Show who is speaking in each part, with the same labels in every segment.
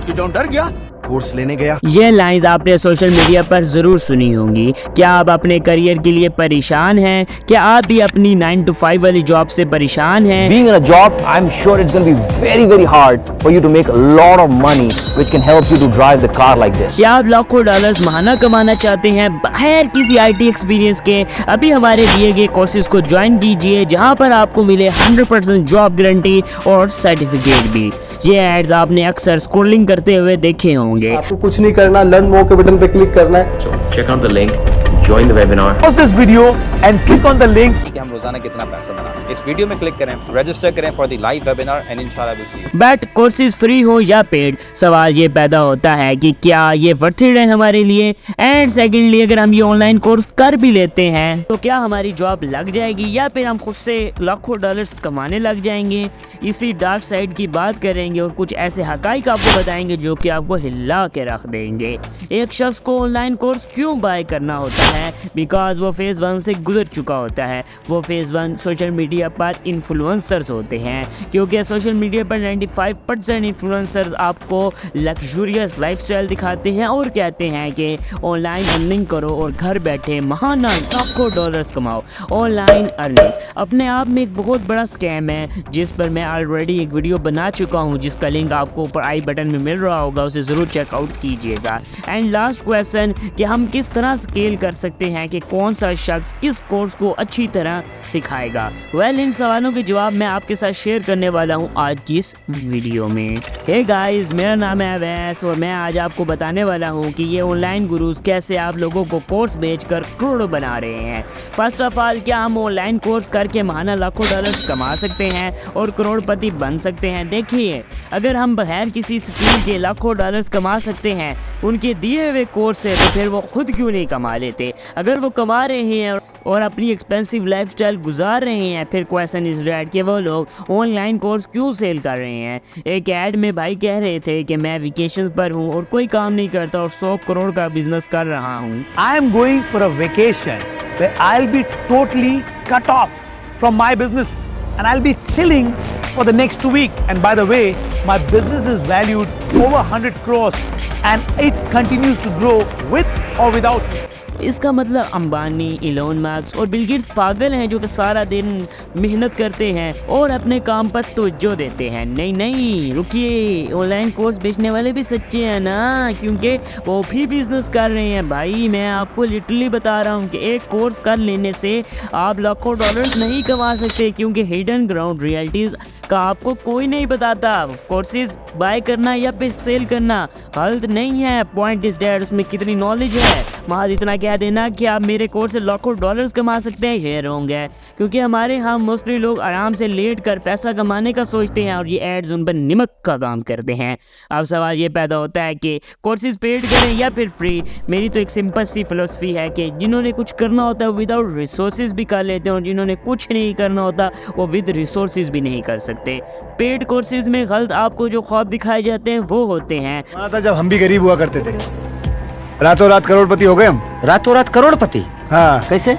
Speaker 1: तू जो डर गया कोर्स लेने गया।
Speaker 2: ये लाइंस आपने सोशल मीडिया पर जरूर सुनी होंगी। क्या आप अपने करियर के लिए परेशान हैं? क्या आप भी अपनी 9 to 5 वाली जॉब से परेशान हैं?
Speaker 3: Being in a job, I'm sure it's going to be very, very hard for you to make a lot of money, which can help you to drive the car like this.
Speaker 2: क्या आप लाखों dollars महाना कमाना चाहते हैं बगैर किसी IT experience के? अभी हमारे दिए गए कोर्सेज को ज्वाइन कीजिए, जहां पर आपको मिले 100% जॉब गारंटी और सर्टिफिकेट भी। ये एड्स आपने अक्सर स्क्रॉलिंग करते हुए देखे होंगे।
Speaker 4: आपको कुछ नहीं करना, लर्न मोर के बटन पे क्लिक करना है।
Speaker 3: So check out the link, join the webinar.
Speaker 4: Pause this video and click on the link.
Speaker 5: कि हम रोजाना कितना पैसा बनाएं। इस वीडियो में क्लिक करें, रजिस्टर करें for the live webinar and इंशाल्लाह will see you.
Speaker 2: But courses free हो या पेड, सवाल ये पैदा होता है कि क्या ये वर्थ इट है हमारे लिए? एंड सेकेंडली, अगर हम ये ऑनलाइन कोर्स कर भी लेते हैं तो क्या हमारी जॉब लग जाएगी या फिर हम खुद से लाखों डॉलर्स कमाने लग जाएंगे? इसी डार्क साइड की बात करेंगे और कुछ ऐसे हकाइक आपको बताएंगे जो कि आपको हिला के रख देंगे। एक शख्स को ऑनलाइन कोर्स क्यों बाय करना होता है? बिकॉज वो फेज़ 1 से गुजर चुका होता है। वो फेज़ 1 सोशल मीडिया पर इन्फ्लुएंसर्स होते हैं, क्योंकि सोशल मीडिया पर 95% इन्फ्लुएंसर्स आपको लग्जूरियस लाइफस्टाइल दिखाते हैं और कहते हैं कि ऑनलाइन अर्निंग करो और घर बैठे महाना लाखों डॉलर्स कमाओ। ऑनलाइन अर्निंग अपने आप में एक बहुत बड़ा स्कैम है, जिस पर मैं ऑलरेडी एक वीडियो बना चुका हूं, जिसका लिंक आपको ऊपर आई बटन में मिल रहा होगा, उसे ज़रूर चेकआउट कीजिएगा। एंड लास्ट क्वेश्चन कि हम किस तरह स्केल कर सकते हैं कि कौन सा शख्स किस कोर्स को अच्छी तरह सिखाएगा? वेल, इन सवालों के जवाब मैं आपके साथ शेयर करने वाला हूं आज की इस वीडियो में। हे गाइस, मेरा नाम है अवैस और मैं आज आपको बताने वाला हूं कि ये ऑनलाइन गुरुज कैसे आप लोगों को कोर्स बेचकर करोड़ों बना रहे हैं। फर्स्ट ऑफ ऑल, क्या हम ऑनलाइन कोर्स करके महाना लाखों डॉलर्स कमा सकते हैं और करोड़पति बन सकते हैं? देखिए, अगर हम बगैर किसी स्किल के लाखों डॉलर्स कमा सकते हैं उनके दिए हुए कोर्स से, तो फिर वो खुद क्यों नहीं कमा लेते? अगर वो कमा रहे हैं और अपनी एक्सपेंसिव लाइफस्टाइल गुजार रहे हैं, फिर क्वेश्चन इज दैट कि वो लोग ऑनलाइन कोर्स क्यों सेल कर रहे हैं? एक ऐड में भाई कह रहे थे कि मैं वेकेशन पर हूँ और कोई काम नहीं करता और 100 करोड़ का बिजनेस कर रहा हूँ।
Speaker 4: I am going for a vacation where I'll be totally cut off from my business and I'll be chilling for the next week. And by the way, my business is valued over 100 crores and it continues to grow with or without me.
Speaker 2: इसका मतलब Ambani, Elon Musk और Bill Gates पागल हैं जो कि सारा दिन मेहनत करते हैं और अपने काम पर तवज्जो देते हैं। नहीं नहीं, रुकिए, ऑनलाइन कोर्स बेचने वाले भी सच्चे हैं ना, क्योंकि वो भी बिजनेस कर रहे हैं। भाई, मैं आपको लिटरली बता रहा हूँ कि एक कोर्स कर लेने से आप लाखों डॉलर्स नहीं कमा सकते, क्योंकि हिडन ग्राउंड रियलिटीज़ का आपको कोई नहीं बताता। कोर्सेज बाय करना या फिर सेल करना गलत नहीं है, पॉइंट इज दैट उसमें कितनी नॉलेज है। महज इतना कह देना कि आप मेरे कोर्स से लाखों डॉलर्स कमा सकते हैं, ये रॉन्ग है, क्योंकि हमारे यहाँ मोस्टली लोग आराम से लेट कर पैसा कमाने का सोचते हैं और ये एड्स उन पर नमक का काम करते हैं। अब सवाल ये पैदा होता है कि कोर्सेज पेड करें या फिर फ्री। मेरी तो एक सिंपल सी फिलोसफी है कि जिन्होंने कुछ करना होता है विदाउट रिसोर्सेज भी कर लेते हैं और जिन्होंने कुछ नहीं करना होता वो विद रिसोर्सेज भी नहीं कर सकते। पेड कोर्सेज में गलत आपको जो ख्वाब दिखाए जाते हैं वो होते हैं।
Speaker 1: था जब हम भी गरीब हुआ करते थे, रातों रात करोड़पति हो गए हम।
Speaker 3: रातों रात करोड़पति?
Speaker 1: हाँ,
Speaker 3: कैसे?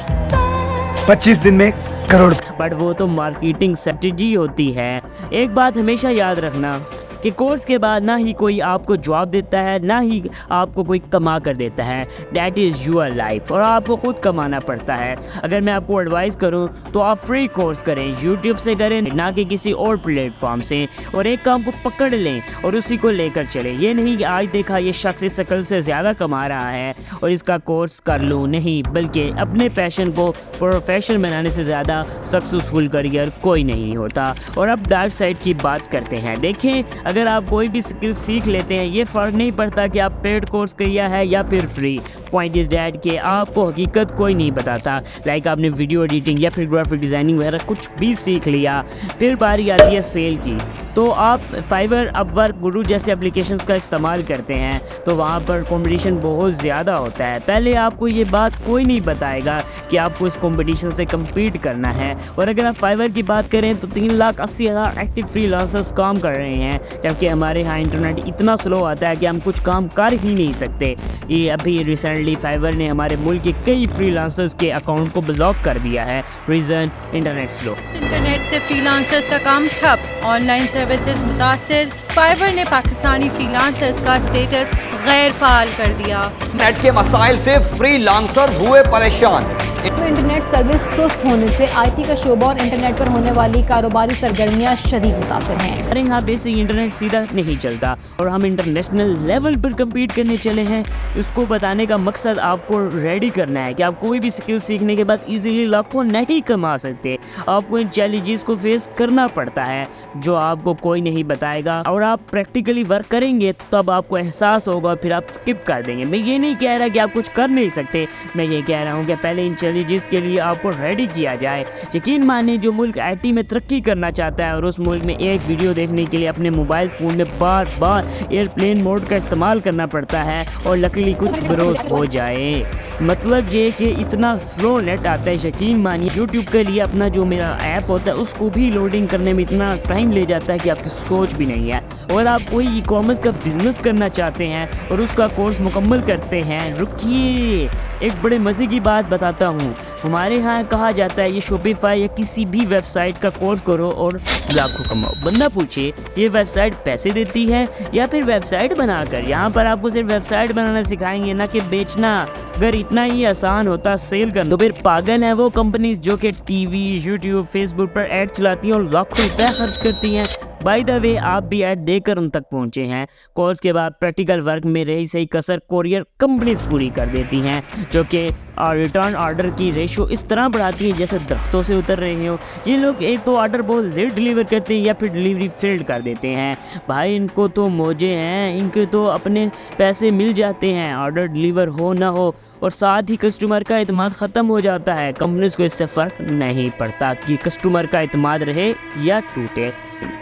Speaker 1: 25 दिन में करोड़।
Speaker 2: बट वो तो मार्केटिंग स्ट्रेटजी होती है। एक बात हमेशा याद रखना कि कोर्स के बाद ना ही कोई आपको जॉब देता है, ना ही आपको कोई कमा कर देता है। डैट इज़ यूर लाइफ और आपको खुद कमाना पड़ता है। अगर मैं आपको एडवाइस करूं तो आप फ्री कोर्स करें, यूट्यूब से करें, ना कि किसी और प्लेटफॉर्म से, और एक काम को पकड़ लें और उसी को लेकर चलें। ये नहीं कि आज देखा ये शख्स इस शक्ल से ज़्यादा कमा रहा है और इसका कोर्स कर लूँ, नहीं, बल्कि अपने पैशन को प्रोफेशन बनाने से ज़्यादा सक्सेसफुल करियर कोई नहीं होता। और अब डार्क साइड की बात करते हैं। देखें, अगर आप कोई भी स्किल सीख लेते हैं, ये फ़र्क नहीं पड़ता कि आप पेड कोर्स किया है या फिर फ्री। पॉइंट इज डैट कि आपको हकीकत कोई नहीं बताता। लाइक आपने वीडियो एडिटिंग या फिर ग्राफिक डिज़ाइनिंग वगैरह कुछ भी सीख लिया, फिर बारी आती है सेल की, तो आप फाइवर, अपवर्क, गुरु जैसे एप्लीकेशंस का इस्तेमाल करते हैं, तो वहाँ पर कंपटीशन बहुत ज़्यादा होता है। पहले आपको ये बात कोई नहीं बताएगा कि आपको इस कंपटीशन से कम्पीट करना है। और अगर आप फाइवर की बात करें तो 3,80,000 एक्टिव फ्रीलांसर्स काम कर रहे हैं, जबकि हमारे यहाँ इंटरनेट इतना स्लो आता है कि हम कुछ काम कर ही नहीं सकते। ये अभी रिसेंटली फाइवर ने हमारे मुल्क के कई फ्रीलांसर्स के अकाउंट को ब्लॉक कर दिया है, रीज़न इंटरनेट स्लो।
Speaker 6: इंटरनेट से फ्रीलांसर्स का काम ठप, ऑनलाइन सर्विसेज मुतासिर। फाइवर ने पाकिस्तानी फ्रीलांसर्स का स्टेटस गैर फाल कर दिया।
Speaker 7: नेट के मसाइल से फ्रीलांसर हुए परेशान।
Speaker 8: इंटरनेट सर्विस सुस्त होने से आईटी का शोबा और इंटरनेट पर होने वाली कारोबारी सरगर्मियां शदीद मुतासिर हैं।
Speaker 2: अरे यहाँ बेसिक इंटरनेट सीधा नहीं चलता और हम इंटरनेशनल लेवल पर कम्पीट करने चले हैं। इसको बताने का मकसद आपको रेडी करना है कि आप कोई भी स्किल सीखने के बाद इजीली लाखों नहीं कमा सकते। आपको इन चैलेंजेस को फेस करना पड़ता है जो आपको कोई नहीं बताएगा, और आप प्रैक्टिकली वर्क करेंगे तब आपको एहसास होगा, फिर आप स्किप कर देंगे। मैं ये नहीं कह रहा कि आप कुछ कर नहीं सकते, मैं ये कह रहा हूँ कि पहले इन चैलेंजेस के लिए आपको रेडी किया जाए। यकीन माने जो मुल्क आईटी में तरक्की करना चाहता है और उस मुल्क में एक वीडियो देखने के लिए अपने मोबाइल फ़ोन में बार बार एयरप्लेन मोड का इस्तेमाल करना पड़ता है और लकीली कुछ बरोज हो जाए, मतलब ये कि इतना स्लो नेट आता है। यकीन मानिए यूट्यूब के लिए अपना जो मेरा ऐप होता है उसको भी लोडिंग करने में इतना टाइम ले जाता है कि आपकी सोच भी नहीं है। और आप कोई ई कॉमर्स का बिजनेस करना चाहते हैं और उसका कोर्स मुकम्मल करते हैं, रुकिए एक बड़े मज़े की बात बताता हूँ। हमारे यहाँ कहा जाता है ये शॉपिफाई या किसी भी वेबसाइट का कोर्स करो और लाखों कमाओ। बंदा पूछे ये वेबसाइट पैसे देती है या फिर वेबसाइट बनाकर? यहाँ पर आपको सिर्फ वेबसाइट बनाना सिखाएंगे, ना कि बेचना। अगर इतना ही आसान होता सेल करना तो फिर पागल है वो कंपनीज जो कि टीवी, यूट्यूब, फेसबुक पर ऐड चलाती हैं और लाखों रुपए खर्च करती हैं। बाय द वे आप भी ऐड देकर उन तक पहुंचे हैं। कोर्स के बाद प्रैक्टिकल वर्क में रही सही कसर कोरियर कंपनीज पूरी कर देती हैं, जो कि रिटर्न ऑर्डर की रेशो इस तरह बढ़ाती है जैसे दरख्तों से उतर रहे हो। ये लोग एक तो ऑर्डर बहुत लेट डिलीवर करते हैं या फिर डिलीवरी फेल्ड कर देते हैं। भाई इनको तो मौजे हैं, इनके तो अपने पैसे मिल जाते हैं, ऑर्डर डिलीवर हो ना हो, और साथ ही कस्टमर का एतमाद ख़त्म हो जाता है। कंपनीज को इससे फ़र्क नहीं पड़ता कि कस्टमर का एतमाद रहे या टूटे।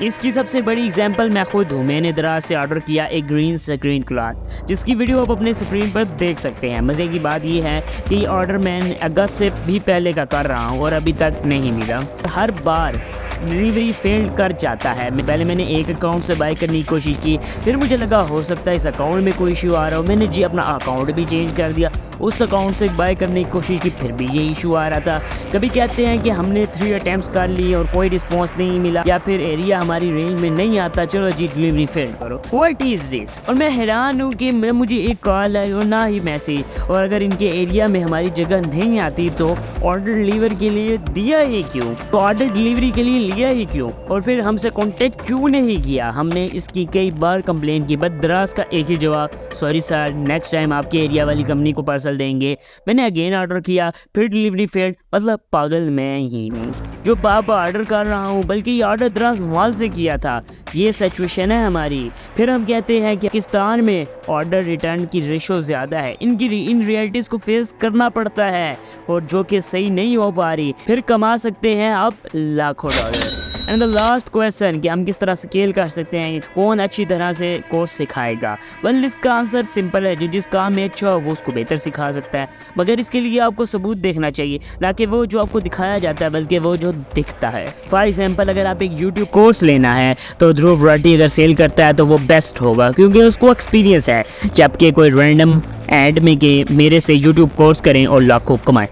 Speaker 2: इसकी सबसे बड़ी एग्जांपल मैं खुद हूँ। मैंने दराज से ऑर्डर किया एक ग्रीन स्क्रीन क्लॉथ, जिसकी वीडियो आप अपने स्क्रीन पर देख सकते हैं। मज़े की बात यह है कि ये ऑर्डर मैंने अगस्त से भी पहले का कर रहा हूँ और अभी तक नहीं मिला। हर बार डिलीवरी फेल्ड कर जाता है। मैंने एक अकाउंट से बाय करने की कोशिश की, फिर मुझे लगा हो सकता है इस अकाउंट में कोई इशू आ रहा हो। मैंने जी अपना अकाउंट भी चेंज कर दिया, उस अकाउंट से बाय करने की कोशिश की, फिर भी ये इशू आ रहा था। कभी कहते हैं कि हमने 3 अटैम्प्ट्स कर लिए और कोई रिस्पॉन्स नहीं मिला, या फिर एरिया हमारी रेंज में नहीं आता, चलो जी डिलीवरी फेल करो। What is this? और मैं हैरान हूँ कि मुझे एक कॉल आई और ना ही मैसेज, और अगर इनके एरिया में हमारी जगह नहीं आती तो ऑर्डर डिलीवर के लिए दिया ही क्यों? तो ऑर्डर डिलीवरी के लिए लिया ही क्यों? और फिर हमसे कॉन्टेक्ट क्यों नहीं किया? हमने इसकी कई बार कंप्लेंट की, बट दराज का एक ही जवाब, सॉरी सर, नेक्स्ट टाइम आपके एरिया वाली कंपनी को पार्सल देंगे। मैंने अगेन ऑर्डर किया, फिर डिलीवरी फेल्ड। मतलब पागल मैं ही हूँ जो बार ऑर्डर कर रहा हूँ, बल्कि ये ऑर्डर दराज मॉल से किया था। ये सिचुएशन है हमारी। फिर हम कहते हैं कि पाकिस्तान में ऑर्डर रिटर्न की रेशो ज़्यादा है, इन रियलिटीज़ को फेस करना पड़ता है और जो कि सही नहीं हो पा रही। फिर कमा सकते हैं आप लाखों dollar. And the last question कि हम किस तरह स्केल कर सकते हैं, कौन अच्छी तरह से कोर्स सिखाएगा? वेल इसका आंसर सिंपल है, जो जिस काम में अच्छा हो वो उसको बेहतर सिखा सकता है, मगर इसके लिए आपको सबूत देखना चाहिए, ना कि वो जो आपको दिखाया जाता है बल्कि वो जो दिखता है। फॉर एग्जाम्पल अगर आप एक यूट्यूब कोर्स लेना है तो ध्रुव राठी अगर सेल करता है तो वो बेस्ट होगा क्योंकि उसको एक्सपीरियंस है, जबकि कोई रैंडम ऐड में कि मेरे से यूट्यूब कोर्स करें और लाखों कमाएं।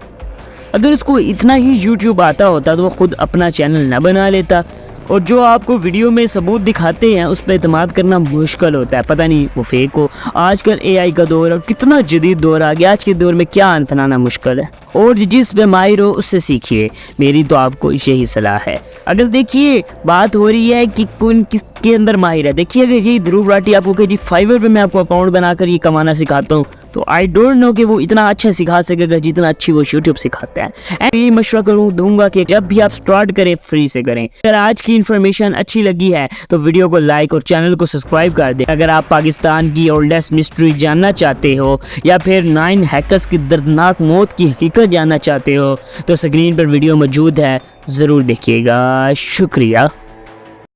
Speaker 2: अगर उसको इतना ही यूट्यूब आता होता तो वो खुद अपना चैनल ना बना लेता। और जो आपको वीडियो में सबूत दिखाते हैं उस पर एतमाद करना मुश्किल होता है, पता नहीं वो फेक हो। आजकल AI का दौर और कितना जदीद दौर आ गया, आज के दौर में क्या अनफनाना मुश्किल है। और जिस पे माहिर हो उससे सीखिए, मेरी तो आपको यही सलाह है। अगर देखिए बात हो रही है कि कौन किसके अंदर माहिर है, देखिए अगर यही ध्रुव राठी आपको कहे जी फाइवर पे मैं आपको अकाउंट बनाकर ये कमाना सिखाता हूँ, तो आई डोंट नो कि वो इतना अच्छा सिखा सकेगा जितना अच्छी वो यूट्यूब सिखाता है। एंड ये मशवरा दूंगा कि जब भी आप स्टार्ट करें फ्री से करें। अगर आज की इन्फॉर्मेशन अच्छी लगी है तो वीडियो को लाइक और चैनल को सब्सक्राइब कर दें। अगर आप पाकिस्तान की ओल्डेस्ट मिस्ट्री जानना चाहते हो या फिर 9 हैकर्स की दर्दनाक मौत की हकीकत जानना चाहते हो तो स्क्रीन पर वीडियो मौजूद है, ज़रूर देखिएगा। शुक्रिया।